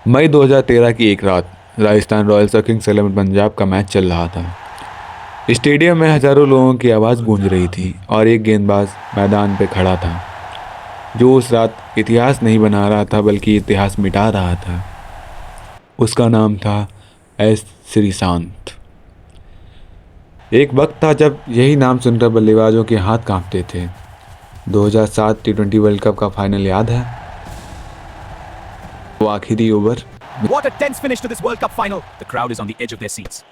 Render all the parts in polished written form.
मई 2013 की एक रात राजस्थान रॉयल्स और किंग्स 11 पंजाब का मैच चल रहा था। स्टेडियम में हजारों लोगों की आवाज़ गूंज रही थी और एक गेंदबाज मैदान पे खड़ा था जो उस रात इतिहास नहीं बना रहा था बल्कि इतिहास मिटा रहा था। उसका नाम था एस श्रीशांत। एक वक्त था जब यही नाम सुनकर बल्लेबाजों के हाथ कांपते थे। 2007 टी20 वर्ल्ड कप का फाइनल याद है? वो आखिरी over. What a tense finish to this World Cup final. The crowd is on the edge of their seats.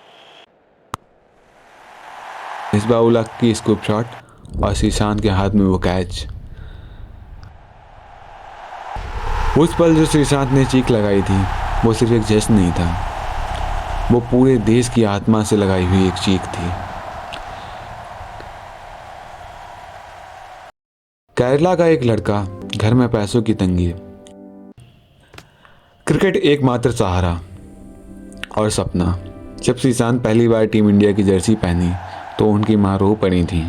मिसबाह-उल-हक की स्कूप शॉट और श्रीशांत के हाथ में वो कैच। उस पल जो श्रीशांत ने चीख लगाई थी वो सिर्फ एक जश्न नहीं था, वो पूरे देश की आत्मा से लगाई हुई एक चीख थी। केरला का एक लड़का, घर में पैसों की तंगी, क्रिकेट एकमात्र सहारा और सपना। जब श्रीशांत पहली बार टीम इंडिया की जर्सी पहनी तो उनकी मां रो पड़ी थी।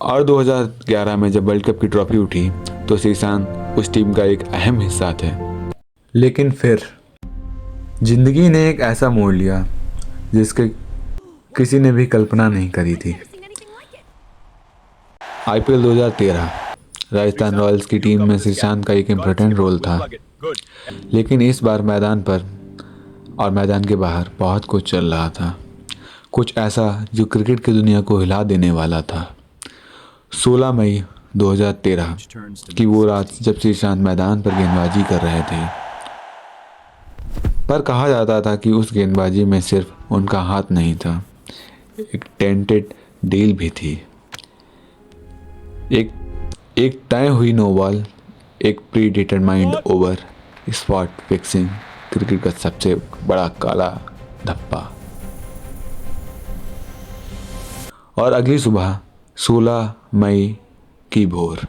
और 2011 में जब वर्ल्ड कप की ट्रॉफी उठी तो श्रीशांत उस टीम का एक अहम हिस्सा थे। लेकिन फिर जिंदगी ने एक ऐसा मोड़ लिया जिसके किसी ने भी कल्पना नहीं करी थी। आईपीएल 2013 राजस्थान रॉयल्स की टीम में श्रीशांत का एक इम्पोर्टेंट रोल था, लेकिन इस बार मैदान पर और मैदान के बाहर बहुत कुछ चल रहा था, कुछ ऐसा जो क्रिकेट की दुनिया को हिला देने वाला था। 16 मई 2013 की वो रात जब श्रीशांत मैदान पर गेंदबाजी कर रहे थे, पर कहा जाता था कि उस गेंदबाजी में सिर्फ उनका हाथ नहीं था, एक टेंटेड डील भी थी। एक तय हुई नो बॉल, एक pre determined over, spot fixing, cricket का सबसे बड़ा काला धब्बा। और अगली सुबह 16 मई की भोर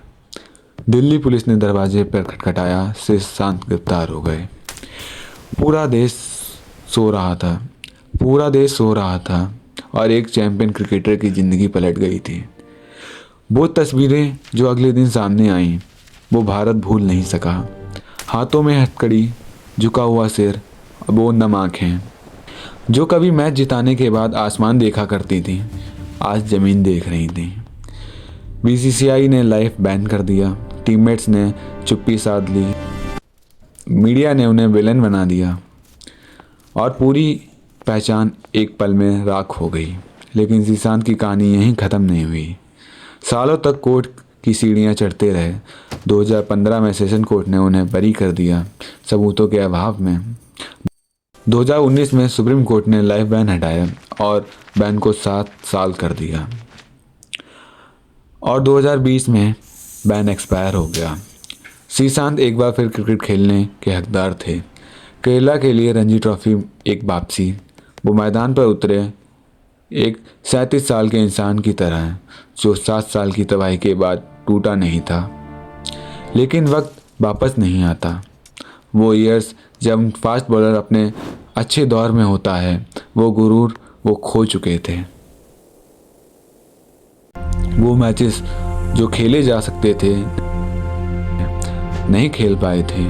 दिल्ली पुलिस ने दरवाजे पर खटखटाया, श्रीशांत गिरफ्तार हो गए। पूरा देश सो रहा था और एक चैंपियन क्रिकेटर की ज़िंदगी पलट गई थी। वो तस्वीरें जो अगले दिन सामने आईं वो भारत भूल नहीं सका। हाथों में हथकड़ी, झुका हुआ सिर, वो नम आँखें जो कभी मैच जिताने के बाद आसमान देखा करती थी, आज ज़मीन देख रही थी। बीसीसीआई ने लाइव बैन कर दिया, टीममेट्स ने चुप्पी साध ली, मीडिया ने उन्हें विलन बना दिया और पूरी पहचान एक पल में राख हो गई। लेकिन श्रीशांत की कहानी यहीं ख़त्म नहीं हुई। सालों तक कोर्ट की सीढ़ियां चढ़ते रहे। 2015 में सेशन कोर्ट ने उन्हें बरी कर दिया सबूतों के अभाव में। 2019 में सुप्रीम कोर्ट ने लाइफ बैन हटाया और बैन को 7 साल कर दिया और 2020 में बैन एक्सपायर हो गया। श्रीशांत एक बार फिर क्रिकेट खेलने के हकदार थे। केरला के लिए रणजी ट्रॉफी एक वापसी। वो मैदान पर उतरे एक 37 साल के इंसान की तरह जो 7 साल की तबाही के बाद टूटा नहीं था। लेकिन वक्त वापस नहीं आता। वो ईयर्स जब फास्ट बॉलर अपने अच्छे दौर में होता है, वो गुरूर वो खो चुके थे। वो मैचेस जो खेले जा सकते थे नहीं खेल पाए थे।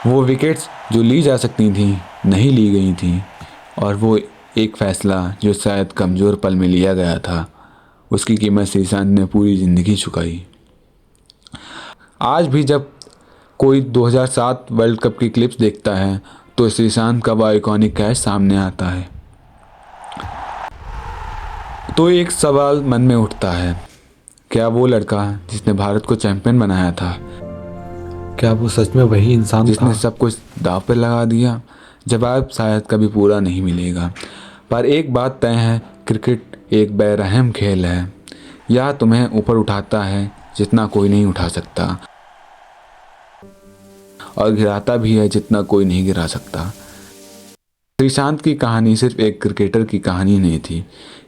वो विकेट्स जो ली जा सकती थी नहीं ली गई थी। और वो एक फ़ैसला जो शायद कमज़ोर पल में लिया गया था, उसकी कीमत श्रीशांत ने पूरी ज़िंदगी चुकाई। आज भी जब कोई 2007 वर्ल्ड कप की क्लिप्स देखता है तो श्रीशांत का वो आइकॉनिक कैच सामने आता है। तो एक सवाल मन में उठता है, क्या वो लड़का जिसने भारत को चैंपियन बनाया था, क्या वो सच में वही इंसान जिसने सब कुछ दांव पर लगा दिया? जवाब शायद कभी पूरा नहीं मिलेगा, पर एक बात तय है, क्रिकेट एक बेरहम खेल है। यह तुम्हें ऊपर उठाता है जितना कोई नहीं उठा सकता और गिराता भी है जितना कोई नहीं गिरा सकता। श्रीशांत की कहानी सिर्फ एक क्रिकेटर की कहानी नहीं थी,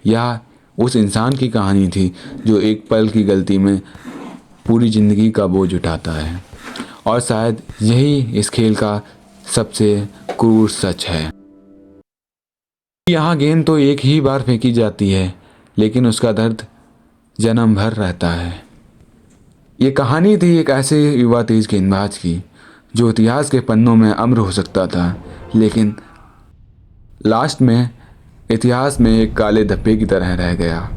यह उस इंसान की कहानी थी जो एक पल की गलती में पूरी ज़िंदगी का बोझ उठाता है। और शायद यही इस खेल का सबसे क्रूर सच है। यहाँ गेंद तो एक ही बार फेंकी जाती है, लेकिन उसका दर्द जन्म भर रहता है। ये कहानी थी एक ऐसे युवा तेज गेंदबाज की जो इतिहास के पन्नों में अमर हो सकता था, लेकिन लास्ट में इतिहास में एक काले धब्बे की तरह रह गया।